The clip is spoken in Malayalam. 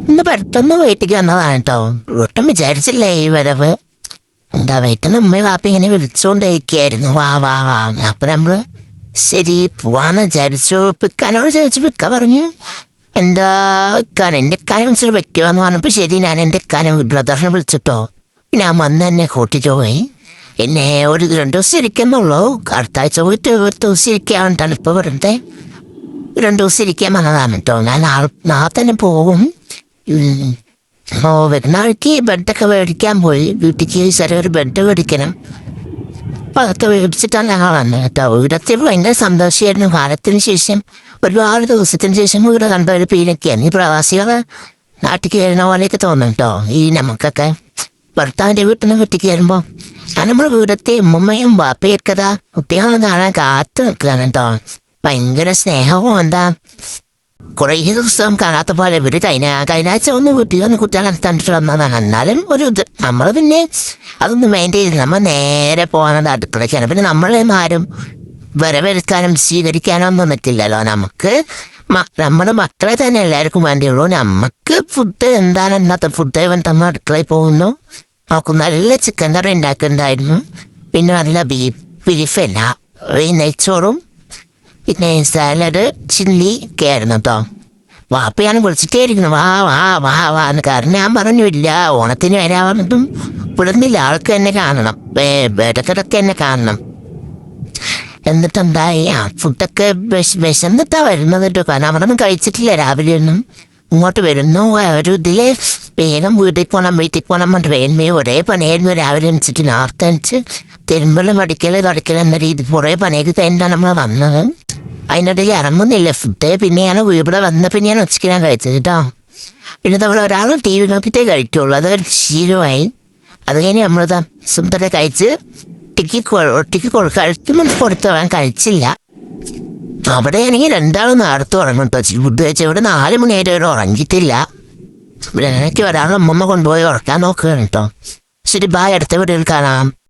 ഇന്ന് പെട്ടെന്ന് വീട്ടിലേക്ക് വന്നതാണ് കേട്ടോ. ഒട്ടും വിചാരിച്ചില്ലേ ഈ വരവ്. എന്താ വീട്ടിൽ ഉമ്മ വാപ്പ ഇങ്ങനെ വിളിച്ചോണ്ടിരിക്കുകയായിരുന്നു, വാ വാ വാ. അപ്പൊ നമ്മള് ശരി പോവാന്ന് വിചാരിച്ചു. പിക്കാനോട് ചോദിച്ചു, പിക്ക പറഞ്ഞു എന്താ ഇക്കാനം എൻ്റെ ഇക്കാനെ വിളിച്ചിട്ട് വെക്കുവാന്ന് പറഞ്ഞപ്പോ ശരി ഞാൻ എൻ്റെ ഇക്കാനെ ബ്രദറിനെ വിളിച്ചിട്ടോ. ഞാൻ വന്ന് എന്നെ കൂട്ടിട്ട് പോയി. എന്നെ ഒരു 2 ദിവസം ഇരിക്കുന്നുള്ളൂ. അടുത്ത ആഴ്ച പോയിട്ട് 1 ദിവസം ഇരിക്കാണ്ടാണ് ഇപ്പൊ വെറുതെ 2 ദിവസം ഇരിക്കാൻ വന്നതാണ് കേട്ടോ. ഞാൻ നാളെ തന്നെ പോകും. വരുന്നാൾക്ക് ബെഡൊക്കെ മേടിക്കാൻ പോയി. വീട്ടിലേക്ക് ചെറിയൊരു ബെഡ് മേടിക്കണം. അപ്പം അതൊക്കെ മേടിച്ചിട്ടാണ് ഞങ്ങൾ വന്നത് കേട്ടോ. ഇവിടത്തെ ഭയങ്കര സന്തോഷമായിരുന്നു. കാലത്തിന് ശേഷം ഒരുപാട് ദിവസത്തിന് ശേഷം ഇവിടെ കണ്ട ഒരു പീനൊക്കെയാണ്. ഈ പ്രവാസികളെ നാട്ടിൽ കയറുന്ന പോലെയൊക്കെ തോന്നും കേട്ടോ. ഈ നമുക്കൊക്കെ ഭർത്താവിൻ്റെ വീട്ടിൽ നിന്ന് വീട്ടിൽ കയറുമ്പോൾ നമ്മുടെ വീടത്തെ ഉമ്മയും വാപ്പയൊക്കെ കുട്ടികളെ കാണാൻ കാത്തു നിൽക്കുകയാണ് കേട്ടോ. ഭയങ്കര സ്നേഹവും എന്താ കുറേ ദിവസം കാണാത്ത പോലെ ഇവര് കഴിഞ്ഞാഴ്ച ഒന്ന് വീട്ടിലൊന്ന് കുട്ടികളെ കണ്ടിട്ട് വന്നതാണ്. എന്നാലും ഒരു ഇത് നമ്മൾ പിന്നെ അതൊന്നും മെയിൻറ്റെയിൻ ചെയ്ത് നമ്മൾ നേരെ പോകുന്നത് അടുക്കളയ്ക്കാണ്. പിന്നെ നമ്മളാരും വരവേൽക്കാനും സ്വീകരിക്കാനോ ഒന്നും നിൽക്കില്ലല്ലോ. നമുക്ക് നമ്മുടെ മക്കളെ തന്നെ എല്ലാവർക്കും വേണ്ടിയുള്ളൂ. നമുക്ക് ഫുഡ് എന്താണ് ഇന്നത്തെ ഫുഡ് നമ്മൾ അടുക്കളയിൽ പോകുന്നു. നമുക്ക് നല്ല ചിക്കൻ കറി ഉണ്ടാക്കുന്നുണ്ടായിരുന്നു. പിന്നെ നല്ല ബീഫല്ല ഈ നെയ്ച്ചോറും പിന്നെ സാലഡ് ചില്ലി ഒക്കെ ആയിരുന്നു കേട്ടോ. വാപ്പയാണ് വിളിച്ചിട്ടേയിരിക്കുന്നു, വാ വാ വാ വാ എന്ന്. കാരണം ഞാൻ പറഞ്ഞില്ല ഓണത്തിന് വരാൻ പറഞ്ഞിട്ടും വിടുന്നില്ല. ആൾക്ക് എന്നെ കാണണം, ഇടയ്ക്കിടയ്ക്ക് എന്നെ കാണണം. എന്നിട്ടെന്തായി ഫുഡൊക്കെ വിശന്നിട്ടാ വരുന്നത് കേട്ടോ. കാരണം അവിടെ ഒന്നും കഴിച്ചിട്ടില്ല രാവിലെ ഒന്നും. ഇങ്ങോട്ട് വരുന്നു ഒരു ഇതിലെ വേഗം വീട്ടിൽ പോകണം പറഞ്ഞിട്ട് വേഗമേ ഒരേ പണിയായിരുന്നു. രാവിലെ എണിച്ചിട്ട് നാർത്തണിച്ച് തിരുമ്പലും അടിക്കൽ തുടക്കൽ എന്ന രീതി കുറേ പണിയൊക്കെ തന്നെയാണ് നമ്മൾ വന്നത്. അതിനിടയിൽ ഇറങ്ങുന്നില്ല ഫുഡ്. പിന്നെയാണ് ഇവിടെ വന്ന പിന്നെയാണ് ഉച്ചയ്ക്ക് ഞാൻ കഴിച്ചത് കേട്ടോ. പിന്നെ നമ്മൾ ഒരാൾ ടി വി നോക്കിയിട്ടേ കഴിക്കുള്ളൂ. അതൊരു ശീലമായി. അത് കഴിഞ്ഞ് നമ്മളിതാ സുന്ദരം കഴിച്ച് ഒട്ടിക്ക് കഴിക്കുമ്പോൾ കൊടുത്തവൻ കഴിച്ചില്ല. അവിടെയാണെങ്കിൽ 2 നേരത്തെ ഉറങ്ങും കേട്ടോ. ഫുഡ് കഴിച്ചാൽ ഇവിടെ 4 മണിയായിട്ട് അവർ ഉറങ്ങിയിട്ടില്ല. ഇവിടെ എനിക്ക് ഒരാൾ അമ്മമ്മ കൊണ്ടുപോയി ഉറക്കാൻ നോക്കുകയാണ് കേട്ടോ. ശരി, ബായ്, അടുത്ത വീഡിയോയിൽ കാണാം.